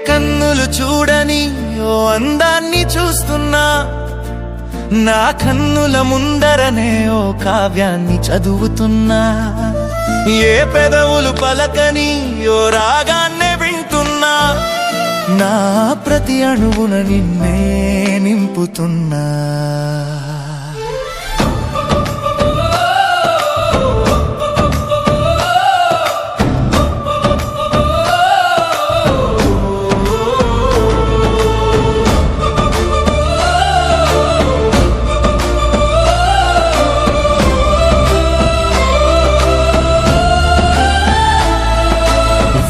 కన్నులు చూడని ఓ అందాన్ని చూస్తున్నా, నా కన్నుల ముందరనే ఓ కావ్యాన్ని చదువుతున్నా. ఏ పెదవులు పలకని ఓ రాగాన్నే వింటున్నా, నా ప్రతి అణువున నిన్నే నింపుతున్నా.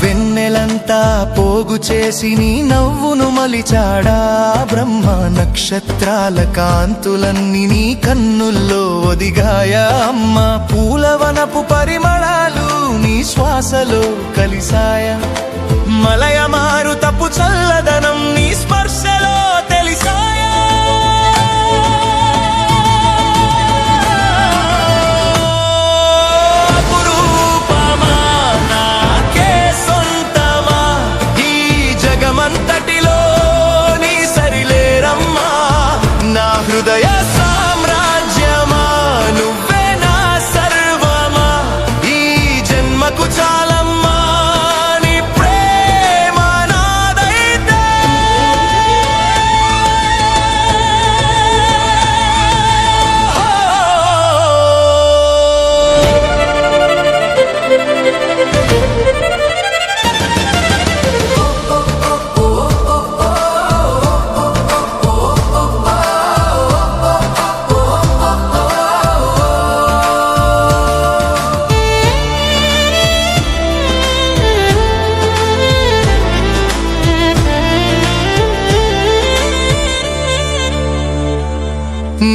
వెన్నెలంతా పోగు చేసి నీ నవ్వును మలిచాడా బ్రహ్మ. నక్షత్రాల కాంతులన్నీ నీ కన్నుల్లో ఒదిగాయా అమ్మ. పూలవనపు పరిమళాలు నీ శ్వాసలో కలిసాయా. మలయ మారుతపు చల్లదనం నీ స్పర్శలో తెలిసాయా. జగమంతటిలో నీ సరిలేరమ్మా, నా హృదయ సామ్రాజ్యమా, నువ్వే నా సర్వమా. ఈ జన్మకు చాలమ్మా నీ ప్రేమ నాదైతే.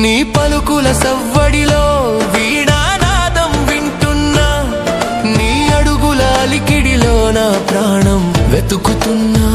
నీ పలుకుల సవ్వడిలో వీణానాదం వింటున్నా, నీ అడుగుల అలికిడిలో నా ప్రాణం వెతుకుతున్నా.